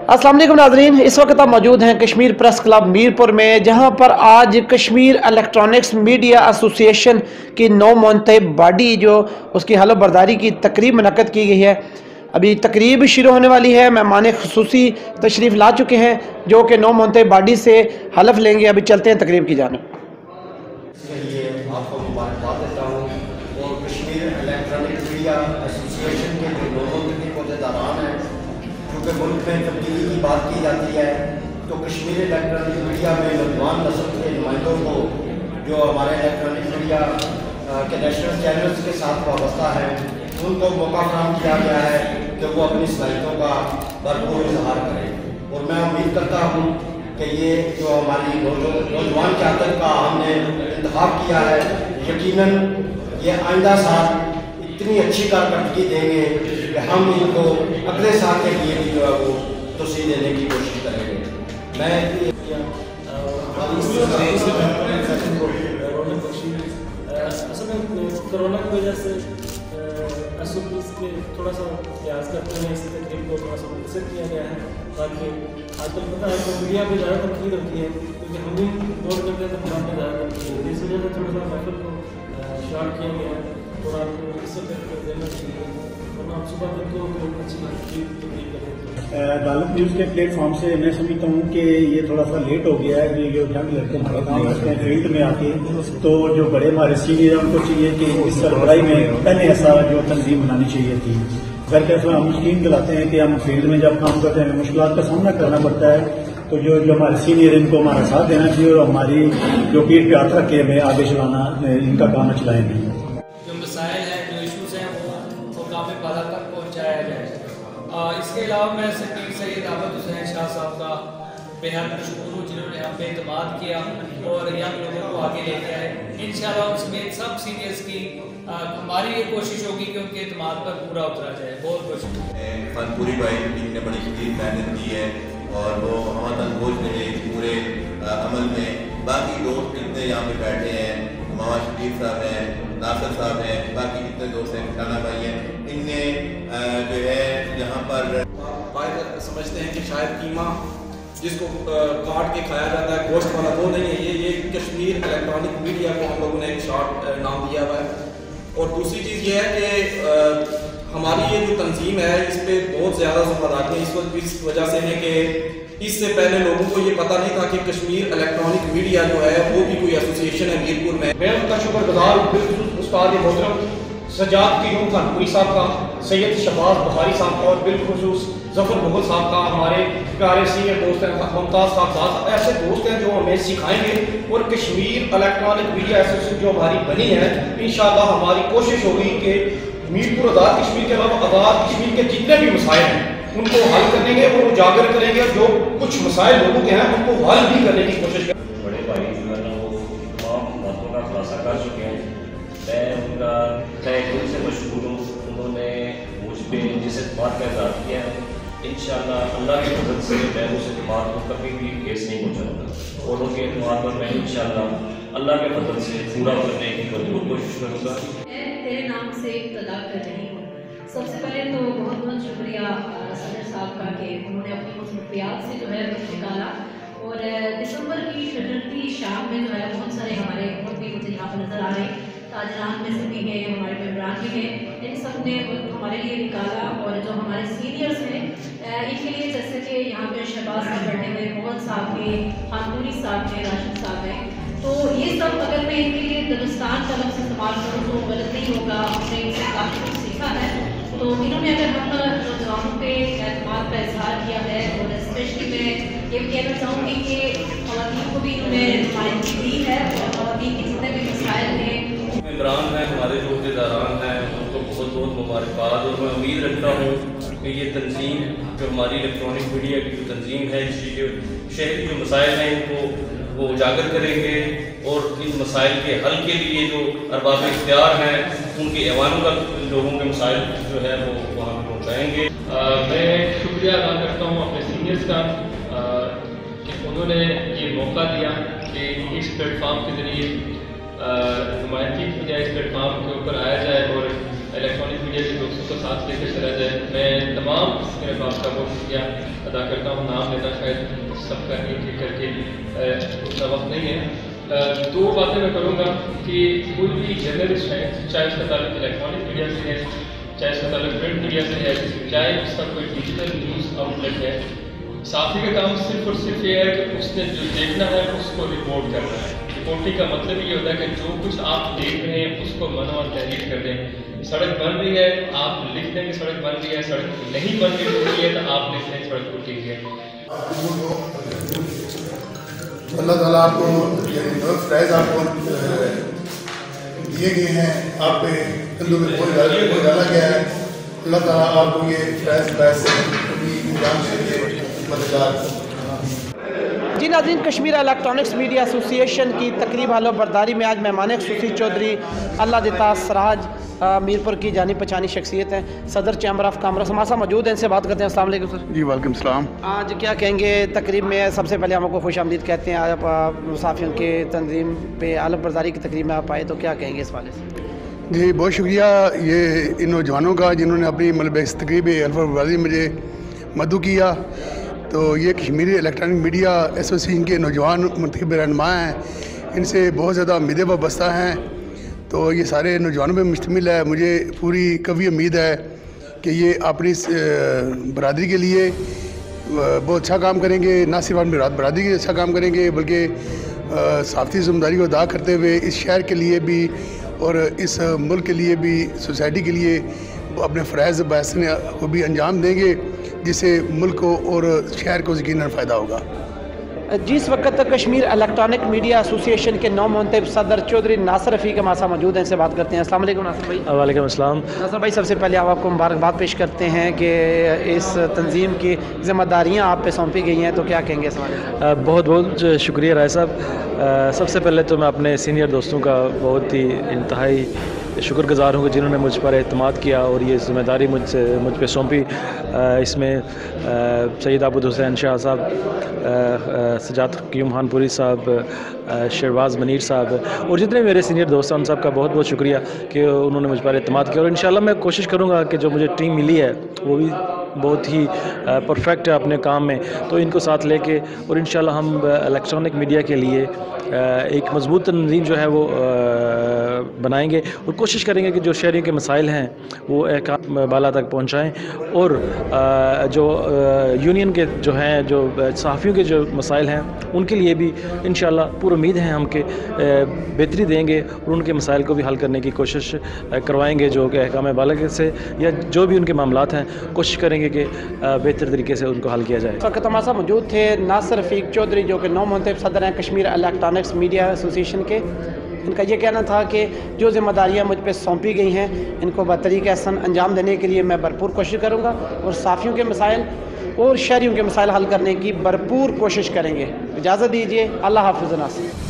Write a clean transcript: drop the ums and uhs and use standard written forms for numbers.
अस्सलाम वालेकुम नाज़रीन, इस वक्त आप मौजूद हैं कश्मीर प्रेस क्लब मीरपुर में, जहां पर आज कश्मीर इलेक्ट्रॉनिक्स मीडिया एसोसिएशन की 9 मुंतखब बॉडी जो उसकी हलफ बर्दारी की तकरीब मुनक्कद की गई है। अभी तकरीब शुरू होने वाली है। मेहमान खुसूसी तशरीफ़ ला चुके हैं जो कि 9 मुंतखब बॉडी से हलफ लेंगे। अभी चलते हैं तकरीब की जानिब। आपको मुबारकबाद देता हूँ और कश्मीर इलेक्ट्रॉनिक मीडिया एसोसिएशन के जो लोगों के अहदेदारान हैं, क्योंकि मुल्क में तब्दीली की बात की जाती है तो कश्मीर इलेक्ट्रॉनिक मीडिया में नौजवान नस्ल के नुमाइंदों को जो हमारे इलेक्ट्रॉनिक मीडिया के नेशनल चैनल्स के साथ वाबस्ता है, उनको मौका फराहम किया गया है कि वो अपनी सलाहियतों का भरपूर इजहार करें। और मैं उम्मीद करता हूँ कि ये जो हमारी नौजवान क़यादत का हमने इंतखाब किया है, यकीनन ये आइंदा साल इतनी अच्छी कारकर्दगी देंगे कि हम इनको अगले साल के लिए भी जो है वो तोसी देने की कोशिश करेंगे। मैं असल में कोरोना की वजह से एसओपीज़ के थोड़ा सा प्रयास करते हैं, इसी तकरीब को थोड़ा सा मुखसर किया गया है। बाकी आजकल पता है तो मीडिया पे ज़्यादा तनकीद होती है, क्योंकि हम भी गौर करते हैं तो हम पे ज़्यादा तनकीद होती है। इस वजह से थोड़ा सा महफिल को शॉर्ट किया गया है और आपको इस वक्त देना चाहिए, वरना आप सुबह तक को अच्छी तकलीफ करें। गालिब न्यूज़ के प्लेटफॉर्म से मैं समझता हूँ कि ये थोड़ा सा लेट हो गया है। ये जंग लड़के हमारे काम करते हैं फील्ड में आके, तो जो बड़े हमारे सीनियर उनको चाहिए कि इस सरबराही में पहले ऐसा जो तंजीम बनानी चाहिए थी। घर कैसे हम यकीन दिलाते हैं कि हम फील्ड में जब काम करते हैं मुश्किलात का सामना करना पड़ता है, तो जो हमारे सीनियर इनको हमारा साथ देना चाहिए और हमारी जो पीठ पे हाथ रख के हमें आगे चलाना, इनका काम चलाएंगे। जो मसाइल हैं, जो इशूज़ हैं, वो काफ़ी बाला तक पहुँचाया जाए। इसके अलावा मैं सैयद आबद हुसैन शाह साहब का बेहद मशहूर हूँ, जिन्होंने हम पे एतमाद किया और यंग लोगों को आगे लेके आए। इंशाअल्लाह उन समेत सब सीनियर्स की हमारी ये कोशिश होगी कि उनके एतमाद पर पूरा उतरा जाए। बहुत कोशिश फनपुरी भाई टीम ने बड़ी शदीद मेहनत की है और वो हमतन बोझ रहे पूरे अमल में। बाकी दोस्त जितने यहाँ पे बैठे हैं, मामा शरीफ साहब हैं, नासिर साहब हैं, बाकी जितने दोस्त हैं, खाना भाई हैं, इनने जो है यहाँ पर समझते हैं कि शायद कीमा जिसको काट के खाया जाता है गोश्त वाला, वो नहीं है। ये कश्मीर इलेक्ट्रॉनिक मीडिया को हम लोगों ने एक शॉर्ट नाम दिया हुआ है। और दूसरी चीज़ ये है कि हमारी ये जो तंजीम है इस पर बहुत ज़्यादा जिम्मेदारी है इस वजह से है कि इससे पहले लोगों को ये पता नहीं था कि कश्मीर इलेक्ट्रॉनिक मीडिया जो है वो भी कोई एसोसिएशन है मीरपुर में। मैं उनका शुक्रगुजार हूँ, उस्ताद मोहतरम सजाद की खानपुरी साहब का, सैयद शहबाज बुखारी साहब का और बिलखुसूस जफर मुगल साहब का, हमारे प्यारे सीनियर दोस्त हैं मुमताज़ साहब, ऐसे दोस्त हैं जो हमें सिखाएंगे। और कश्मीर इलेक्ट्रॉनिक मीडिया एसोसिएशन जो हमारी बनी है, इंशाअल्लाह हमारी कोशिश होगी कि मीरपुर आज़ाद कश्मीर के अलावा आज़ाद कश्मीर के जितने भी मसाइल हैं उनको हल करेंगे और उजागर करेंगे, और जो कुछ मसाइल लोगों के हैं उनको हल भी करने की कोशिश करेंगे। बड़े भाई जो है ना वो तमाम बातों का खुलासा कर चुके हैं। मैं उनका तहे दिल से मशहूर हूँ। उन्होंने मुझ पर जिस एतमाद का इज़हार किया है, इंशाअल्लाह अल्लाह की मदद से मैं उस एतमाद को कभी भी ठेस नहीं पहुँचाऊँगा और उनके एतमाद पर मैं इंशाअल्लाह अल्लाह के मदद से पूरा करने की भरपूर कोशिश करूँगा। तेरे नाम से इब्तिदा कर रही हूँ। सबसे पहले तो बहुत बहुत शुक्रिया सदर साहब का कि उन्होंने अपनी मसरूफियात से जो है वक्त निकाला और दिसंबर की शजरती शाम में जो है बहुत सारे हमारे बहुत भी मुझे यहाँ पर नज़र आ रहे हैं, ताजरान में से भी हैं, हमारे मेम्बरान भी हैं, इन सब ने हमारे लिए निकाला। और जो हमारे सीनियर्स हैं इनके लिए, जैसे कि यहाँ पे शहबाज साहब बैठे हुए, मोहन साहब हैं, खानपुरी साहब हैं, राशिद साहब हैं, तो ये सब अगर मैं इनके लिए दरुस्तान का लफ्ज़ इस्तेमाल करूँ तो गलत नहीं होगा। हमने इनसे काफ़ी कुछ सीखा है। तो इन्होंने अगर हम नौजवानों पे एतमाद का इजहार किया है, और स्पेशली मैं ये कहना चाहूँगी कि ख़वातीन को भी इन्होंने नुमाइंदगी दी है और ख़वातीन के जितने भी मसाइल हैं, इमरान हैं, हमारे जो अहदेदारान हैं, उनको बहुत बहुत मुबारकबाद। और मैं उम्मीद रखता हूँ कि ये तंजीम जो हमारी इलेक्ट्रॉनिक मीडिया की जो तंजीम है, इसकी जो शहरी जो मसाइल हैं इनको वो उजागर करेंगे और इन मसाइल के हल के लिए जो अरबाब इख्तियार हैं उनके ऐवानों का लोगों के मसाइल जो है वो वहाँ पर पहुँचाएँगे। मैं शुक्रिया अदा करता हूँ अपने सीनियर्स का कि उन्होंने ये मौका दिया कि इस प्लेटफॉर्म के ज़रिए नुमाइंदगी की जाए, इस प्लेटफॉर्म के ऊपर आया जाए और इलेक्ट्रॉनिक मीडिया के दोस्तों को साथ लेकर चला जाए। मैं तमाम मेरे बाप का बहुत शुक्रिया अदा करता हूँ। नाम लेना शायद सबका एक एक करके उतना वक्त नहीं है। दो बातें मैं करूँगा कि कोई भी जर्नलिस्ट है, चाहे उसका ताल्लुक इलेक्ट्रॉनिक मीडिया से है, चाहे उसका ताल्लुक प्रिंट मीडिया से है, चाहे उसका कोई डिजिटल न्यूज़ आउटलेट है, साथी का काम सिर्फ और सिर्फ ये है कि उसने जो देखना है उसको रिपोर्ट करना है। रिपोर्टिंग का मतलब ये होता है कि जो कुछ आप देख रहे हैं उसको मनवा तहरीर कर दें। सड़क बन रही है, आप लिख दें कि सड़क बन रही है, सड़क नहीं बन रही है तो आप लिख दें सड़क टूटी है। अल्लाह ताला आपको फैज़ आपको दिए गए हैं, आप पे कंधों में बोझ डाला गया है। अल्लाह ताला आपको ये फैज़ पैसे जान से मददगार। जी नाज़रीन, कश्मीर इलेक्ट्रॉनिक्स मीडिया एसोसिएशन की तकरीब हालो बरदारी में आज मेहमान खुसूसी चौधरी अल्लाह देता सराज मीरपुर की जानी पहचानी शख्सियत हैं, सदर चैम्बर ऑफ कॉमर्स हमारे साथ मौजूद हैं। इनसे बात करते हैं। अस्सलाम वालेकुम सर। जी वालेकुम सलाम। आज क्या कहेंगे तकरीब में? सबसे पहले हम आपको खुश आमदीद कहते हैं। आज आप मुसाफिरों के तंजीम पे आलम बरदारी की तकरीब में आप आए, तो क्या कहेंगे इस वाले से? जी बहुत शुक्रिया ये इन नौजवानों का जिन्होंने अपनी मतलब इस तकरीब अल्फा बरदारी मुझे मदू किया। तो ये कश्मीरी इलेक्ट्रॉनिक मीडिया एसोसिएशन के नौजवान मुंतखब रहनुमा हैं, इनसे बहुत ज़्यादा उम्मीदें वाबस्ता हैं। तो ये सारे नौजवानों पे मुश्तमिल है। मुझे पूरी कभी उम्मीद है कि ये अपनी बरादरी के लिए बहुत अच्छा काम करेंगे, ना सिर्फ अपनी बरादरी के लिए अच्छा काम करेंगे बल्कि सहाफ़ती ज़िम्मेदारी को अदा करते हुए इस शहर के लिए भी और इस मुल्क के लिए भी, सोसाइटी के लिए अपने फ़राइज़ बहसन को भी अंजाम देंगे, जिससे मुल्क को और शहर को यकीनन फ़ायदा होगा। जिस वक्त कश्मीर इलेक्ट्रॉनिक मीडिया एसोसिएशन के नौ मुंतब सदर चौधरी नासिर रफ़ीक हमारे साथ मौजूद हैं, इनसे बात करते हैं। अस्सलाम वालेकुम नासिर भाई। वालेकुम अस्सलाम। नासिर भाई, सबसे पहले आपको मुबारकबाद पेश करते हैं कि इस तंजीम की ज़िम्मेदारियाँ आप पे सौंपी गई हैं, तो क्या कहेंगे इस बारे में? बहुत बहुत शुक्रिया राय साहब। सबसे पहले तो मैं अपने सीनियर दोस्तों का बहुत ही इंतहाई शुक्रगुज़ार हूँ कि जिन्होंने मुझ पर एतमाद किया और ये ज़िम्मेदारी मुझ पे सौंपी। इसमें सैयद आबुद हुसैन शाह साहब, सजाद क़यूम खानपुरी साहब, शहबाज मनीर साहब और जितने मेरे सीनियर दोस्त हैं उन सब का बहुत बहुत शुक्रिया कि उन्होंने मुझ पर एतमाद किया। और इंशाल्लाह मैं कोशिश करूँगा कि जो मुझे टीम मिली है वो भी बहुत ही परफेक्ट है अपने काम में, तो इनको साथ लेके और इंशाल्लाह हम इलेक्ट्रॉनिक मीडिया के लिए एक मजबूत तंजीम जो है वो बनाएंगे और कोशिश करेंगे कि जो शहरियों के मसाइल हैं वो एक बाला तक पहुंचाएं और जो यूनियन के जो हैं, जो सहाफ़ियों के जो मसाइल हैं उनके लिए भी इंशाल्लाह पूरी उम्मीद है हम कि बेहतरी देंगे और उनके मसाइल को भी हल करने की कोशिश करवाएंगे, जो कि अहकाम बाला से या जो भी उनके मामलात हैं कोशिश करेंगे कि बेहतर तरीके से उनको हल किया जाए। इस वक्त हमारे साथ मौजूद थे नासिर रफ़ीक चौधरी, जो कि नौ मुंतब सदर हैं कश्मीर इलेक्ट्रॉनिक्स मीडिया एसोसिएशन के। इनका ये कहना था कि जो ज़िम्मेदारियाँ मुझ पर सौंपी गई हैं इनको बतरीक़े हसन अंजाम देने के लिए मैं भरपूर कोशिश करूँगा और साफ़ियों के मसाइल और शहरियों के मसाइल हल करने की भरपूर कोशिश करेंगे। इजाज़त दीजिए। अल्लाह हाफ़िज़ नासिर।